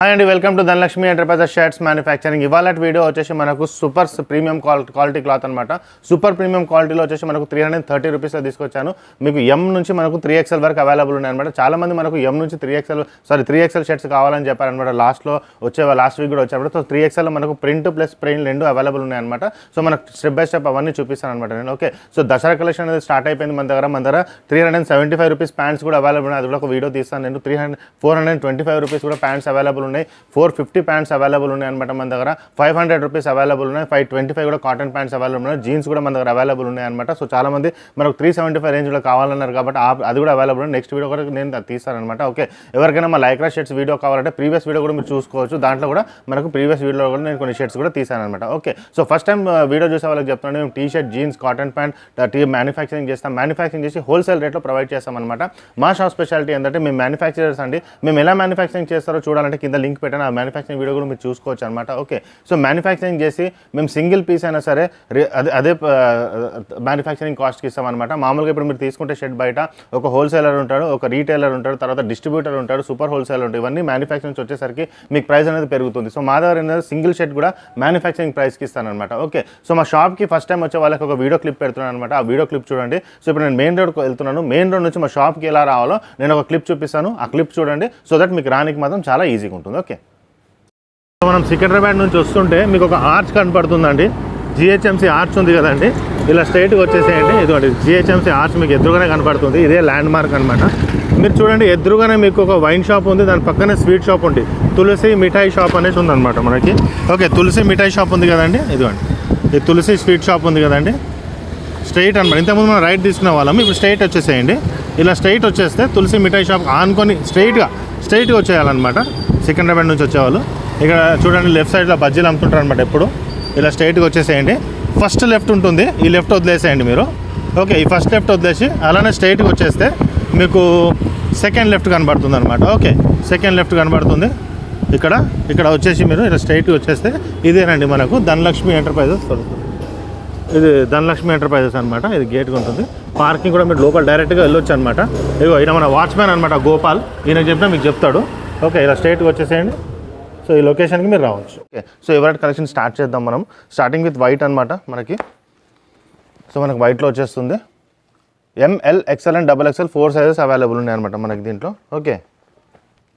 Hi అండి, welcome to Dhanalakshmi enterprises shirts manufacturing. ఇవాళ video వచ్చేసి మనకు సూపర్ ప్రీమియం క్వాలిటీ క్లాత్ అనమాట. సూపర్ ప్రీమియం క్వాలిటీలో వచ్చేసి మనకు 330 రూపీస్లో తీసుకొచ్చాను. మీకు ఎం నుంచి మనకు 3XL వరకు అవైలబుల్ ఉన్నాయన్నమాట. చాలామంది మనకు ఎం నుంచి 3XL షర్ట్స్ కావాలని చెప్పారనమాట. లాస్ట్ వీక్ కూడా వచ్చారు. సో 3XL మనకు ప్రింట్ ప్లస్ ప్లెయిన్ రెండు అవైలబుల్ ఉన్నాయన్నమాట. సో మనకు స్టెప్ బై స్టెప్ అవన్నీ చూపిస్తాను అనమాట నేను. ఓకే, సో దసరా కలెక్షన్ అనేది స్టార్ట్ అయిపోయింది మన దగ్గర 375 రూపీస్ ప్యాంట్స్ కూడా అవైలబుల్ ఉన్నాయి. అది కూడా ఒక వీడియో తీస్తాను నేను. 425 రూపీస్ కూడా ప్యాంట్స్ అవైలబుల్ ఉన్నాయి. 450 ప్యాంట్స్ అవైలబుల్ ఉన్నాయి అనమాట మన దగ్గర. 500 రూపీస్ అవైలబుల్ ఉన్నాయి. 525 కూడా కాటన్ ప్యాంట్స్ అవైలబుల్ ఉన్నాయి. జీన్స్ కూడా మన దగ్గర అవైలబుల్ ఉన్నాయి అనమాట. సో చాలా మంది మనకు 375 రేంజ్లో కావాలన్నారు కాబట్టి అది కూడా అవైలబుల్ ఉంది. నెక్స్ట్ వీడియో కూడా నేను తీస్తానమాట. ఓకే, ఎవరికైనా మా లైక్రా షర్ట్స్ వీడియో కావాలంటే ప్రీవియస్ వీడియో కూడా మీరు చూసుకోవచ్చు. దాంట్లో కూడా మనకు ప్రీవియస్ వీడియోలో కూడా నేను కొన్ని షర్ట్స్ కూడా తీసాను అనమాట. Okay, so first time video చూసే వాళ్ళకి చెప్తున్నాను, మేము T shirt, jeans, cotton pant manufacturing చేస్తాం. మ్యానుఫ్యాక్చరింగ్ చేసి హోల్సేల్ రేట్లో ప్రొవైడ్ చేస్తాం అనమాట. మా షాప్ స్పెషాలిటీ ఏంటంటే మేము మ్యానుఫ్యాక్చరర్స్ అండి. మేము ఎలా మ్యానుఫ్యాక్చరింగ్ చేస్తారో చూడాలంటే కింద లింక్ పెట్టాను. ఆ మ్యానుఫ్యాక్చరింగ్ వీడియో కూడా మీరు చూసుకోవచ్చు అనమాట. ఓకే, సో మ్యానుఫ్యాక్చరింగ్ చేసి మేము సింగిల్ పీస్ అయినా సరే అదే మ్యానుఫ్యాక్చరింగ్ కాస్ట్కి ఇస్తామన్నమాట. మామూలుగా ఇప్పుడు మీరు తీసుకుంటే షర్ట్ బయట ఒక హోల్సేలర్ ఉంటాడు, ఒక రీటైలర్ ఉంటాడు, తర్వాత డిస్ట్రిబ్యూటర్ ఉంటాడు, సూపర్ హోల్సేలర్ ఉంటాడు. ఇవన్నీ మ్యానుఫ్యాక్చరింగ్ వచ్చేసరికి మీకు ప్రైస్ అనేది పెరుగుతుంది. సో మా దగ్గర ఏంటంటే సింగిల్ షర్ట్ కూడా మ్యానుఫ్యాక్చరింగ్ ప్రైస్కి ఇస్తానమాట. ఓకే, సో మా షాప్కి ఫస్ట్ టైం వచ్చే వాళ్ళకి ఒక వీడియో క్లిప్ పెడుతున్నాను అనమాట. ఆ వీడియో క్లిప్ చూడండి. సో ఇప్పుడు నేను మెయిన్ రోడ్కి వెళ్తున్నాను. మెయిన్ రోడ్ నుంచి మా షాప్కి ఎలా రావాలో నేను ఒక క్లిప్ చూపిస్తాను. ఆ క్లిప్ చూడండి. సో దట్ మీకు రానికి మాత్రం చాలా ఈజీగా ఉంటుంది. ఓకే, మనం సికింద్రాబాద్ నుంచి వస్తుంటే మీకు ఒక ఆర్చ్ కనపడుతుందండి. జిహెచ్ఎంసీ ఆర్చ్ ఉంది కదండి, ఇలా స్ట్రైట్గా వచ్చేసేయండి. ఇదిగోండి జిహెచ్ఎంసీ ఆర్చ్ మీకు ఎదురుగానే కనపడుతుంది. ఇదే ల్యాండ్ మార్క్ అనమాట. మీరు చూడండి, ఎదురుగానే మీకు ఒక వైన్ షాప్ ఉంది, దాని పక్కనే స్వీట్ షాప్ ఉంది. తులసి మిఠాయి షాప్ అనేది ఉందన్నమాట మనకి. ఓకే, తులసి మిఠాయి షాప్ ఉంది కదండి, ఇదిగోండి ఇది తులసి స్వీట్ షాప్ ఉంది కదండి. స్ట్రైట్ అనమాట. ఇంతకుముందు మనం రైట్ తీసుకునే వాళ్ళం, ఇప్పుడు స్ట్రైట్ వచ్చేసేయండి. ఇలా స్ట్రైట్ వచ్చేస్తే తులసి మిఠాయి షాప్ ఆనుకొని స్ట్రైట్గా వచ్చేయాలన్నమాట. సికింద్రాబాద్ నుంచి వచ్చేవాళ్ళు ఇక్కడ చూడండి, లెఫ్ట్ సైడ్లో బజ్జీలు అమ్ముతుంటారు అనమాట. ఎప్పుడు ఇలా స్ట్రైట్గా వచ్చేసేయండి. ఫస్ట్ లెఫ్ట్ ఉంటుంది, ఈ లెఫ్ట్ వదిలేసేయండి మీరు. ఓకే, ఈ ఫస్ట్ లెఫ్ట్ వదిలేసి అలానే స్ట్రైట్గా వచ్చేస్తే మీకు సెకండ్ లెఫ్ట్ కనబడుతుంది అనమాట. ఓకే, సెకండ్ లెఫ్ట్ కనబడుతుంది. ఇక్కడ వచ్చేసి మీరు ఇలా స్ట్రైట్గా వచ్చేస్తే ఇదేనండి మనకు ధనలక్ష్మి ఎంటర్ప్రైజెస్. ఇది ధనలక్ష్మి ఎంటర్ప్రైజెస్ అనమాట. ఇది గేట్గా ఉంటుంది. పార్కింగ్ కూడా మీరు లోపల డైరెక్ట్గా వెళ్ళొచ్చు అనమాట. ఇదిగో ఈయన మన వాచ్మ్యాన్ అనమాట, గోపాల్. ఈయనకు చెప్పినా మీకు చెప్తాడు. ఓకే, ఇలా స్ట్రైట్గా వచ్చేసేయండి. సో ఈ లొకేషన్కి మీరు రావచ్చు. ఓకే, సో ఎవరైతే కలెక్షన్ స్టార్ట్ చేద్దాం మనం. స్టార్టింగ్ విత్ వైట్ అనమాట మనకి. సో మనకు వైట్లో వచ్చేస్తుంది. ML, XL and XXL 4 sizes available ఉన్నాయి అనమాట మనకి దీంట్లో. ఓకే,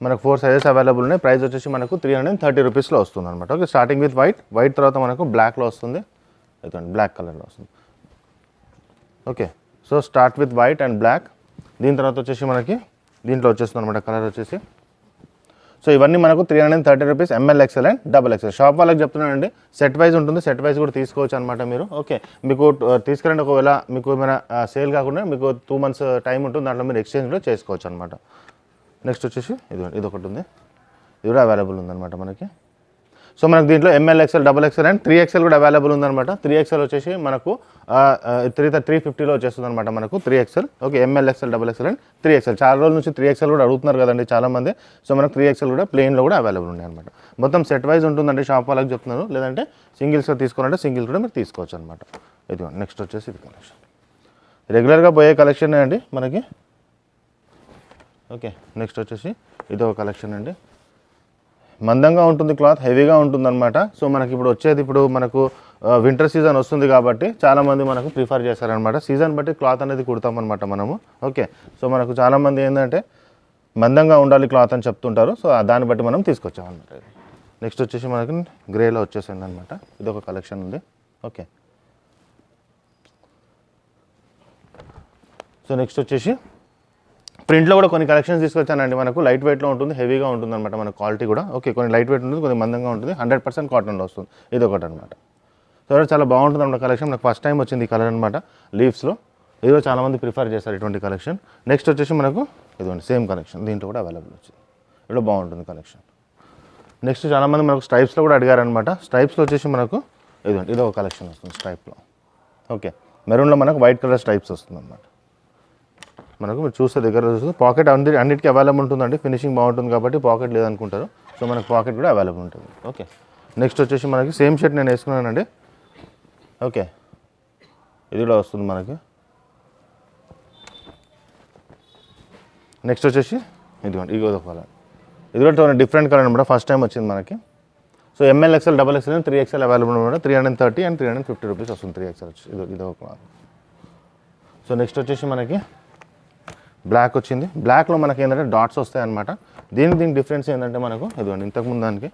మనకు 4 సైజెస్ అవైలబుల్ ఉన్నాయి. ప్రైస్ వచ్చేసి మనకు 330 రూపీస్లో వస్తుంది అనమాట. ఓకే, స్టార్టింగ్ విత్ వైట్ తర్వాత మనకు బ్లాక్లో వస్తుంది. ఇదండి బ్లాక్ కలర్లో వస్తుంది. Okay, so start with white and black. దీని తర్వాత వచ్చేసి మనకి దీంట్లో వచ్చేస్తుంది అనమాట కలర్ వచ్చేసి. సో ఇవన్నీ మనకు 330 rupees ML, XL and XXL. Shop వాళ్ళకి చెప్తున్నానండి, సెట్ వైజ్ ఉంటుంది. సెట్ వైజ్ కూడా తీసుకోవచ్చు అనమాట మీరు. ఓకే, మీకు తీసుకురండి. ఒకవేళ మీకు ఏమైనా సేల్ కాకుండా మీకు 2 months టైం ఉంటుంది, దాంట్లో మీరు ఎక్స్చేంజ్ కూడా చేసుకోవచ్చు అనమాట. నెక్స్ట్ వచ్చేసి ఇది ఒకటి ఉంది, ఇది కూడా అవైలబుల్ ఉందన్నమాట మనకి. సో మనకు దీంట్లో ML, XL, XXL and 3XL కూడా అవైలబుల్ ఉందన్నమాట. 3XL వచ్చేసి మనకు 350లో వచ్చేస్తుంది అనమాట మనకు 3XL. Okay, ML, XL, XXL and 3XL. చాలా రోజుల నుంచి 3XL కూడా అడుగుతున్నారు కదండి చాలామంది. సో మనకు 3XL కూడా ప్లెయిన్లో కూడా అవైలబుల్ ఉన్నాయి అనమాట. మొత్తం సెట్ వైజ్ ఉంటుందండి. షాప్ వాళ్ళకి చెప్తున్నారు. లేదంటే సింగిల్స్గా తీసుకోవాలంటే సింగిల్స్ కూడా మీరు తీసుకోవచ్చు అనమాట. ఇది నెక్స్ట్ వచ్చేసి ఇది కలెక్షన్ రెగ్యులర్గా పోయే కలెక్షన్ అండి మనకి. ఓకే, నెక్స్ట్ వచ్చేసి ఇది ఒక కలెక్షన్ అండి. మందంగా ఉంటుంది క్లాత్, హెవీగా ఉంటుంది అనమాట. సో మనకి ఇప్పుడు మనకు వింటర్ సీజన్ వస్తుంది కాబట్టి చాలామంది మనకు ప్రిఫర్ చేస్తారనమాట. సీజన్ బట్టి క్లాత్ అనేది కుడతామన్నమాట మనము. ఓకే, సో మనకు చాలామంది ఏంటంటే మందంగా ఉండాలి క్లాత్ అని చెప్తుంటారు. సో దాన్ని బట్టి మనం తీసుకొచ్చామన్నమాట. నెక్స్ట్ వచ్చేసి మనకి గ్రేలో వచ్చేసింది అనమాట. ఇది ఒక కలెక్షన్ ఉంది. ఓకే, సో నెక్స్ట్ వచ్చేసి ప్రింట్లో కూడా కొన్ని కలెక్షన్స్ తీసుకొచ్చానండి. మనకు లైట్ వెయిట్లో ఉంటుంది, హెవీగా ఉంటుంది అనమాట మన క్వాలిటీ కూడా. ఓకే, కొన్ని లైట్ వెయిట్ ఉంటుంది, కొన్ని మందంగా ఉంటుంది. 100% కాటన్లో వస్తుంది. ఇది ఒకటి అనమాట. సో చాలా బాగుంటుంది అన్నమాట కలెక్షన్. నాకు ఫస్ట్ టైం వచ్చింది ఈ కలర్ అనమాట, లీవ్స్లో. ఇదిగో చాలామంది ప్రిఫర్ చేస్తారు ఇటువంటి కలెక్షన్. నెక్స్ట్ వచ్చేసి మనకు ఇదిగోండి సేమ్ కలెక్షన్, దీంట్లో కూడా అవైలబుల్ వచ్చింది. ఇది బాగుంటుంది కలెక్షన్. నెక్స్ట్ చాలామంది మనకు స్ట్రైప్స్లో కూడా అడిగారనమాట. స్ట్రైప్స్లో వచ్చేసి మనకు ఇదిగోండి ఇది ఒక కలెక్షన్ వస్తుంది స్ట్రైప్లో. ఓకే, మెరూన్లో మనకు వైట్ కలర్ స్ట్రైప్స్ వస్తుంది అనమాట. మనకు మీరు చూస్తే దగ్గర చూస్తే పాకెట్ అన్నిటికీ అవైలబుల్ ఉంటుందండి. ఫినిషింగ్ బాగుంటుంది కాబట్టి పాకెట్ లేదనుకుంటారు. సో మనకు పాకెట్ కూడా అవైలబుల్ ఉంటుంది. ఓకే, నెక్స్ట్ వచ్చేసి మనకి సేమ్ షర్ట్ నేను వేసుకున్నానండి. ఓకే, ఇది కూడా వస్తుంది మనకి. నెక్స్ట్ వచ్చేసి ఇదిగోండి ఇది ఒక కలర్. ఇది కూడా డిఫరెంట్ కలర్ అనమాట, ఫస్ట్ టైం వచ్చింది మనకి. So M L XL, double XL, 3XL available అనమాట. 330 అండ్ 350 రూపీస్ వస్తుంది 3XL వచ్చి. ఇది ఒక. సో నెక్స్ట్ వచ్చేసి మనకి బ్లాక్ వచ్చింది. బ్లాక్లో మనకి ఏంటంటే డాట్స్ వస్తాయి అనమాట. దీనికి డిఫరెన్స్ ఏంటంటే మనకు ఇదిగోండి, ఇంతకుముందు దానికి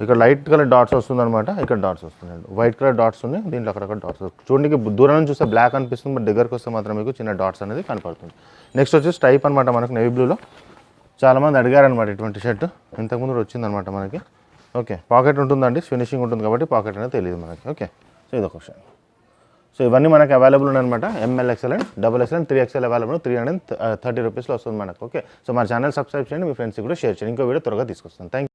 ఇక్కడ లైట్ కలర్ డాట్స్ వస్తుంది అనమాట, ఇక్కడ డాట్స్ వస్తున్నాయి. వైట్ కలర్ డాట్స్ ఉన్నాయి, దీంట్లో అక్కడక్కడ డాట్స్. చూడండి దూరం నుంచి చూస్తే బ్లాక్ అనిపిస్తుంది, బట్ దగ్గరకు వస్తే మాత్రం మీకు చిన్న డాట్స్ అనేది కనపడుతుంది. నెక్స్ట్ వచ్చి స్ట్రైప్ అనమాట మనకు నేవీ బ్లూలో. చాలామంది అడిగారనమాట ఇటువంటి షర్ట్, ఇంతకుముందు వచ్చిందనమాట మనకి. ఓకే, పాకెట్ ఉంటుందండి, ఫినిషింగ్ ఉంటుంది కాబట్టి పాకెట్ అనేది తెలియదు మనకి. ఓకే, సో ఇది ఒక షర్ట్. సో ఇవన్నీ మనకి అవైలబుల్ ఉన్నాయన్నమాట. M L XL and double XL and 3XL available, 330 రూపీస్లో వస్తుంది మనకు. ఓకే, సో మన ఛానల్ సబ్స్క్రైబ్ చేయండి, మీ ఫ్రెండ్స్కి కూడా షేర్ చేయండి. ఇంకో వీడియో త్వరగా తీసుకొస్తాను. Thank you.